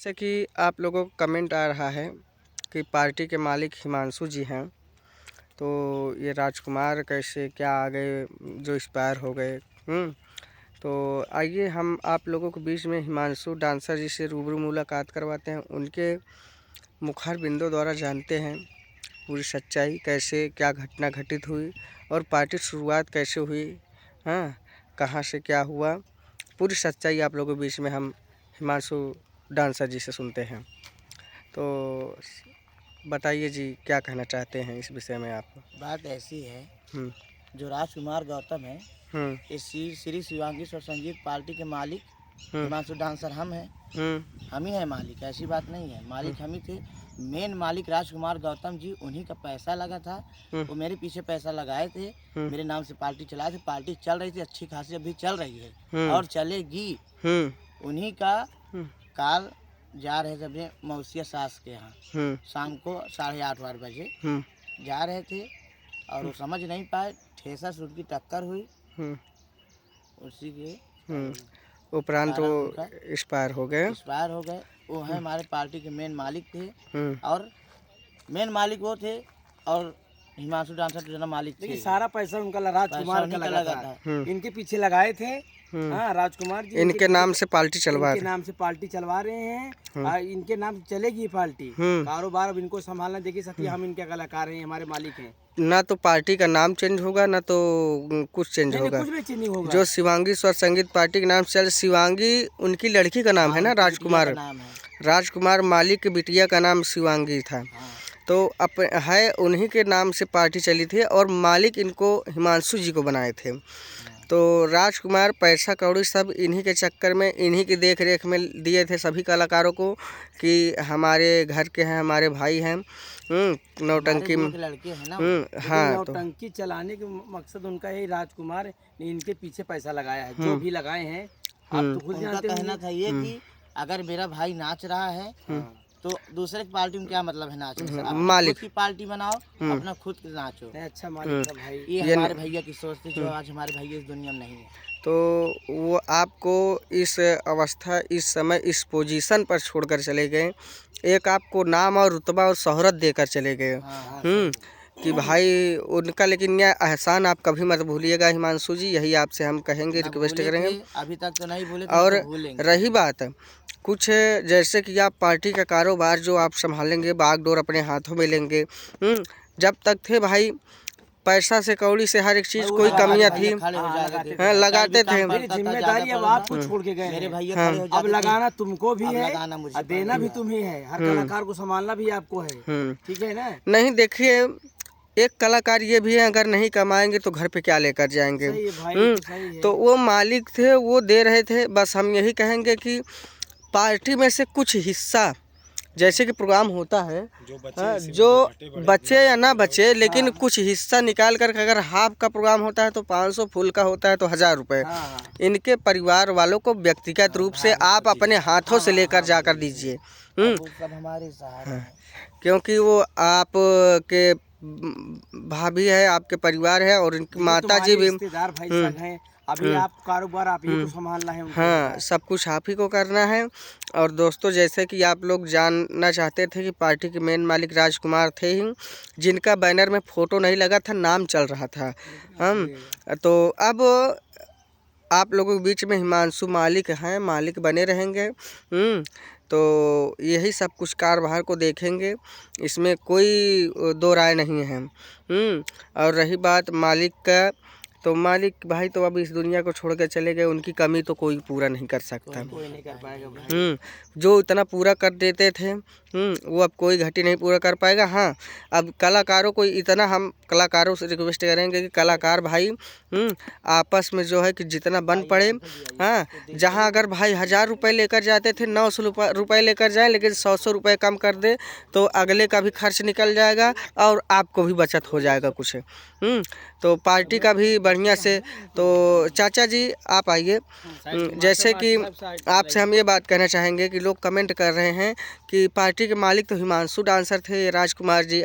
जैसे कि आप लोगों को कमेंट आ रहा है कि पार्टी के मालिक हिमांशु जी हैं, तो ये राजकुमार कैसे क्या आ गए जो एक्सपायर हो गए। तो आइए हम आप लोगों के बीच में हिमांशु डांसर जी से रूबरू मुलाकात करवाते हैं, उनके मुखार बिंदु द्वारा जानते हैं पूरी सच्चाई, कैसे क्या घटना घटित हुई और पार्टी शुरुआत कैसे हुई, कहाँ से क्या हुआ, पूरी सच्चाई आप लोगों के बीच में हम हिमांशु डांसर जी से सुनते हैं। तो बताइए जी, क्या कहना चाहते हैं इस विषय में आप? बात ऐसी है, जो राजकुमार गौतम है, इस श्री शिवांगी स्वर संगीत पार्टी के मालिक हिमांशु डांसर हम हैं। हम ही हैं मालिक, ऐसी बात नहीं है। मालिक हम ही थे। मेन मालिक राजकुमार गौतम जी, उन्हीं का पैसा लगा था। वो मेरे पीछे पैसा लगाए थे, मेरे नाम से पार्टी चलाए थे। पार्टी चल रही थी अच्छी खासी, अभी चल रही है और चलेगी। उन्हीं का कार जा रहे थे अपने मौसिया सास के यहाँ, शाम को 8:30 बजे जा रहे थे और वो समझ नहीं पाए, ठेसा से उनकी टक्कर हुई। उसी के उपरांत वो एक्सपायर हो गए। वो हैं हमारे पार्टी के मेन मालिक थे और मेन मालिक वो थे और हिमांशु डांसर जो मालिक थे। सारा पैसा उनका राजकुमार का लगा था। इनके पीछे लगाए थे। हाँ, राजकुमार जी इनके नाम से पार्टी चलवा रहे हैं। इनके नाम से चलेगी पार्टी। कारोबार अब इनको संभालना। देखिए सती, हम इनके कलाकार हैं, हमारे मालिक हैं। ना तो पार्टी का नाम चेंज होगा, ना तो कुछ चेंज होगा। कुछ भी चेंज नहीं होगा। जो शिवांगी स्वर संगीत पार्टी के नाम से, शिवांगी उनकी लड़की का नाम है ना, राजकुमार मालिक की बिटिया का नाम शिवांगी था। तो अब है उन्हीं के नाम से पार्टी चली थी और मालिक इनको हिमांशु जी को बनाए थे। तो राजकुमार पैसा कौड़ी सब इन्हीं के चक्कर में, इन्हीं की देख रेख में दिए थे सभी कलाकारों को कि हमारे घर के हैं, हमारे भाई हैं। नौटंकी लड़के हैं ना। हाँ, नौटंकी चलाने के मकसद उनका यही, राजकुमार ने इनके पीछे पैसा लगाया है। जो भी लगाए हैं, आप तो खुद जानते हैं। कहना था ये कि अगर मेरा भाई नाच रहा है तो दूसरे की पार्टी में क्या मतलब है नाचने से? मालिक की पार्टी बनाओ, अपना खुद नाचो। अच्छा मालिक का भाई, ये हमारे भैया की सोच थी, जो आज हमारे भैया इस दुनिया में नहीं है। तो वो आपको इस अवस्था, इस समय, इस पोजीशन पर छोड़कर चले गए। एक आपको नाम और रुतबा और शोहरत देकर चले गए। कि भाई उनका, लेकिन यह एहसान आप कभी मत भूलिएगा हिमांशु जी, यही आपसे हम कहेंगे, रिक्वेस्ट करेंगे। अभी तक तो नहीं भूले, और रही बात कुछ जैसे कि आप पार्टी का कारोबार जो आप संभालेंगे, बागडोर अपने हाथों में लेंगे। जब तक थे भाई, पैसा से कौड़ी से हर एक चीज़, कोई कमियां थी, लगाते थे। जिम्मेदारी अब आपको छोड़ के गए मेरे भैया। अब लगाना तुमको भी है, देना भी तुम ही है। हर कलाकार को संभालना भी आपको है, ठीक है ना? नहीं, देखिए एक कलाकार ये भी है, अगर नहीं कमाएंगे तो घर पे क्या लेकर जाएंगे। तो वो मालिक थे, वो दे रहे थे। बस हम यही कहेंगे कि पार्टी में से कुछ हिस्सा, जैसे कि प्रोग्राम होता है, जो बचे या ना बचे, लेकिन कुछ हिस्सा निकाल कर, अगर हाफ का प्रोग्राम होता है तो 500, फुल का होता है तो 1000 रुपये इनके परिवार वालों को व्यक्तिगत रूप से आप अपने हाथों से लेकर जाकर दीजिए। क्योंकि वो आप के भाभी है, आपके परिवार है और इनकी माता जी भी हैं। अभी आप कारोबार आप ही को संभालना है। हाँ, सब कुछ आप ही को करना है। और दोस्तों, जैसे कि आप लोग जानना चाहते थे कि पार्टी के मेन मालिक राजकुमार थे ही, जिनका बैनर में फ़ोटो नहीं लगा था, नाम चल रहा था। तो अब आप लोगों के बीच में हिमांशु मालिक हैं, मालिक बने रहेंगे। तो यही सब कुछ कारभार को देखेंगे, इसमें कोई दो राय नहीं है। और रही बात मालिक का, तो मालिक भाई तो अब इस दुनिया को छोड़ कर चले गए, उनकी कमी तो कोई पूरा नहीं कर सकता। कोई नहीं कर पाएगा भाई। जो इतना पूरा कर देते थे, वो अब कोई घटी नहीं पूरा कर पाएगा। हाँ, अब कलाकारों को इतना, हम कलाकारों से रिक्वेस्ट करेंगे कि कलाकार भाई आपस में जो है कि जितना बन पड़े। हाँ, जहाँ अगर भाई 1000 रुपये लेकर जाते थे, 900 रुपये लेकर जाए, लेकिन 100 रुपये कम कर दे तो अगले का भी खर्च निकल जाएगा और आपको भी बचत हो जाएगा कुछ। तो पार्टी का भी बढ़िया से। तो चाचा जी आप आइए। जैसे कि आपसे हम ये बात कहना चाहेंगे कि लोग कमेंट कर रहे हैं कि पार्टी के मालिक तो हिमांशु डांसर थे, राजकुमार जी।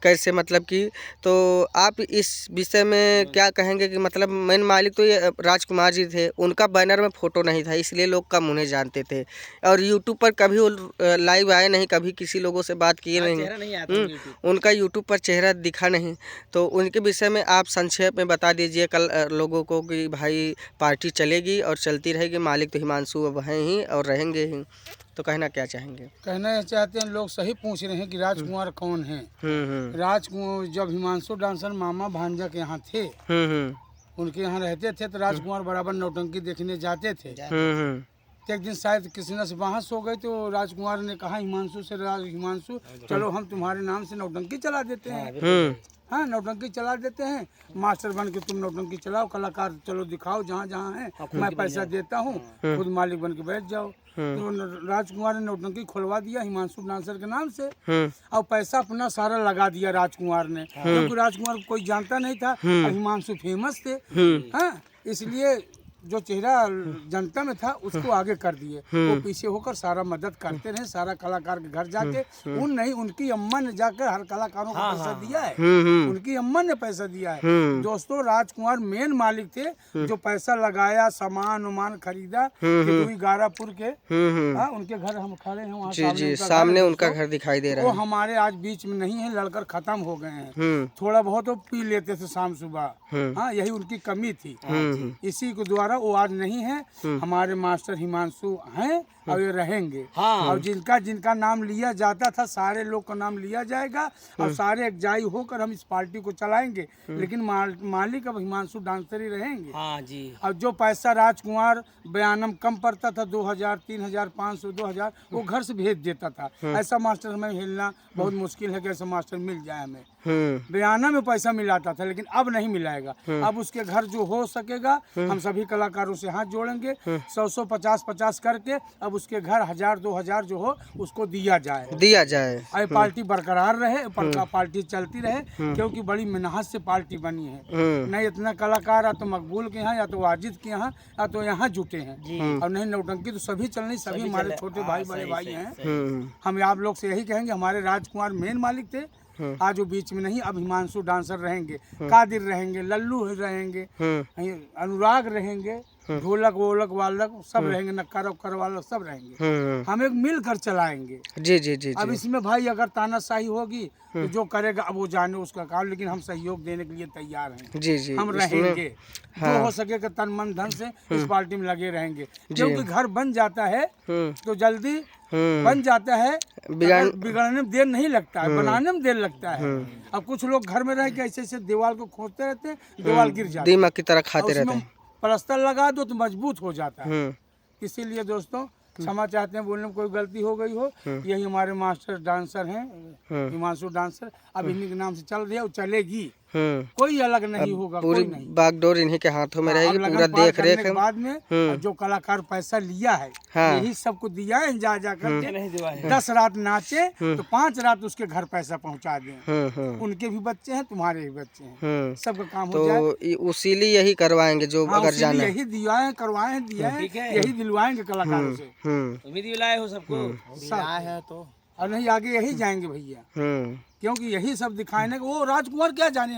कैसे मतलब कि, तो आप इस विषय में क्या कहेंगे कि मतलब मेन मालिक तो ये राजकुमार जी थे, उनका बैनर में फ़ोटो नहीं था इसलिए लोग कम उन्हें जानते थे, और यूट्यूब पर कभी वो लाइव आए नहीं, कभी किसी लोगों से बात किए नहीं, उनका यूट्यूब पर चेहरा दिखा नहीं। तो उनके विषय में आप संक्षेप में बता दीजिए कल लोगों को कि भाई पार्टी चलेगी और चलती रहेगी, मालिक तो हिमांशु अब हैं ही और रहेंगे ही, तो कहना क्या चाहेंगे? कहना चाहते हैं, लोग सही पूछ रहे हैं कि राजकुमार कौन है। राजकुमार जब हिमांशु डांसर मामा भांजा के यहाँ थे, उनके यहाँ रहते थे, तो राजकुमार बराबर नौटंकी देखने जाते थे। एक दिन शायद किसी ने से बहस हो गई, तो राजकुमार ने कहा हिमांशु से, हिमांशु चलो हम तुम्हारे नाम से नौटंकी चला देते हैं। हाँ, नौटंकी चला देते हैं, मास्टर बन के तुम नौटंकी चलाओ, कलाकार चलो दिखाओ जहाँ जहाँ है, मैं पैसा देता हूँ, खुद मालिक बन के बैठ जाओ। तो राजकुमार ने नौटंकी खुलवा दिया हिमांशु डांसर के नाम से, और पैसा अपना सारा लगा दिया राजकुमार ने, क्योंकि राजकुमार को कोई जानता नहीं था और हिमांशु फेमस थे। हाँ, इसलिए जो चेहरा जनता में था उसको आगे कर दिए, वो पीछे होकर सारा मदद करते रहे, सारा कलाकार के घर जाके, उनकी अम्मा ने जाकर हर कलाकारों को पैसा दिया है, उनकी अम्मा ने पैसा दिया है। दोस्तों, राजकुमार मेन मालिक थे, जो पैसा लगाया, सामान उमान खरीदा, गारापुर के, उनके घर हम खड़े हैं वहाँ, जी सामने उनका घर दिखाई दे रहा है। वो हमारे आज बीच में नहीं है, लड़कर खत्म हो गए हैं, थोड़ा बहुत वो पी लेते थे शाम सुबह। हाँ, यही उनकी कमी थी, इसी के द्वारा वो आज नहीं है। हमारे मास्टर हिमांशु हैं और ये रहेंगे। और जिनका नाम लिया जाता था, सारे लोग का नाम लिया जाएगा और सारे एकजाई होकर हम इस पार्टी को चलाएंगे, लेकिन मालिक अब हिमांशु डांसर ही रहेंगे। हाँ जी। और जो पैसा राजकुमार बयानम कम पड़ता था, 2000, 3000, 500, 2000, वो घर से भेज देता था। ऐसा मास्टर हमें हिलना बहुत मुश्किल है कि ऐसा मास्टर मिल जाए हमें। बयाना में पैसा मिलाता था, लेकिन अब नहीं मिलाएगा। अब उसके घर जो हो सकेगा, हम सभी कलाकारों से हाथ जोड़ेंगे, 100, 50 करके अब उसके घर 1000, 2000 जो हो उसको दिया जाए। और पार्टी बरकरार रहे, पार्टी चलती रहे, क्योंकि बड़ी मेहनत से पार्टी बनी है। नहीं इतना कलाकार या तो मकबूल के यहाँ, या तो वाजिद के यहाँ, या तो यहाँ जुटे हैं, और नहीं नौटंकी तो सभी चलनी, सभी हमारे छोटे भाई बड़े भाई हैं। हम आप लोग से यही कहेंगे, हमारे राजकुमार मेन मालिक थे, आज वो बीच में नहीं, अब हिमांशु डांसर रहेंगे, कादिर रहेंगे, लल्लू रहेंगे, अनुराग रहेंगे, ढोलक वोलक वालक सब रहेंगे, नक्कर उक्कर वालक सब रहेंगे। हम एक मिलकर चलाएंगे। जी। अब इसमें भाई अगर तानाशाही होगी तो जो करेगा अब वो जाने उसका काम, लेकिन हम सहयोग देने के लिए तैयार हैं। जी हम रहेंगे। जो हो सकेगा तन मन धन से इस पार्टी में लगे रहेंगे, क्योंकि घर बन जाता है तो जल्दी बन जाता है, बिगड़ने में देर नहीं लगता है, बनाने में देर लगता है। अब कुछ लोग घर में रह के ऐसे दीवार को खोदते रहते हैं, दीवार गिर जाती है, दीमक की तरह खाते रहते हैं। प्लास्टर लगा दो तो मजबूत हो जाता है। इसीलिए दोस्तों क्षमा चाहते हैं, बोलने में कोई गलती हो गई हो। यही हमारे मास्टर डांसर हैं, हिमांशु डांसर, अब इन्हीं के नाम से चल रही है, चलेगी, कोई अलग नहीं होगा, पूरी बागडोर इन्हीं के हाथों में रहेगी, पूरा देख रेख। बाद में जो कलाकार पैसा लिया है, यही सबको दिया है, जा करके 10 रात नाचे तो 5 रात उसके घर पैसा पहुंचा दें। उनके भी बच्चे हैं, तुम्हारे भी बच्चे हैं, सबका काम हो जाए। तो उसीलिए यही करवाएंगे जो अगर जाना, यही दिया है, करवाए दिया है, यही दिलवाएंगे कलाकारों से। उम्मीद दिलाए हो सबको, है तो, और नहीं आगे यही जाएंगे भैया, क्योंकि यही सब दिखाने को। वो राजकुमार क्या जाने,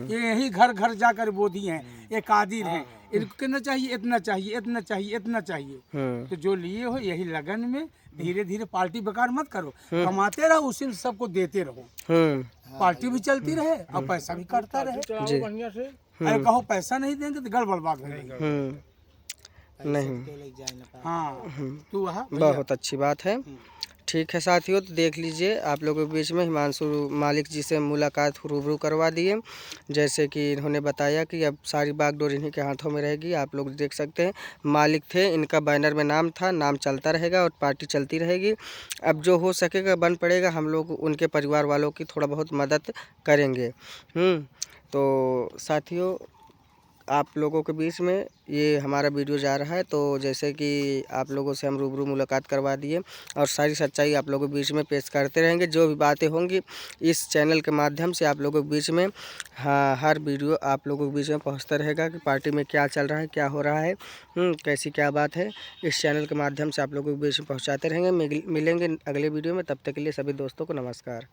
ये यही घर घर जाकर बोधी हैं, ये कादिर हैं, इनको कितना चाहिए, इतना चाहिए, इतना चाहिए, इतना चाहिए। तो जो लिए हो यही लगन में धीरे धीरे पार्टी बेकार मत करो, कमाते रहो, उसी में सबको देते रहो, पार्टी भी चलती रहे और पैसा भी कटता रहे। बढ़िया से अरे कहो पैसा नहीं देंगे तो गड़बड़ बात है। नहीं, हाँ, तू बहुत अच्छी बात है। ठीक है साथियों, तो देख लीजिए आप लोगों के बीच में हिमांशु मालिक जी से मुलाकात रूबरू करवा दिए, जैसे कि इन्होंने बताया कि अब सारी बागडोर इन्हीं के हाथों में रहेगी। आप लोग देख सकते हैं, मालिक थे, इनका बैनर में नाम था, नाम चलता रहेगा और पार्टी चलती रहेगी। अब जो हो सकेगा बन पड़ेगा, हम लोग उनके परिवार वालों की थोड़ा बहुत मदद करेंगे। तो साथियों, आप लोगों के बीच में ये हमारा वीडियो जा रहा है, तो जैसे कि आप लोगों से हम रूबरू मुलाकात करवा दिए और सारी सच्चाई आप लोगों के बीच में पेश करते रहेंगे। जो भी बातें होंगी इस चैनल के माध्यम से आप लोगों के बीच में, हाँ, हर वीडियो आप लोगों के बीच में पहुंचता रहेगा कि पार्टी में क्या चल रहा है, क्या हो रहा है, कैसी क्या बात है, इस चैनल के माध्यम से आप लोगों के बीच में पहुँचाते रहेंगे। मिलेंगे अगले वीडियो में, तब तक के लिए सभी दोस्तों को नमस्कार।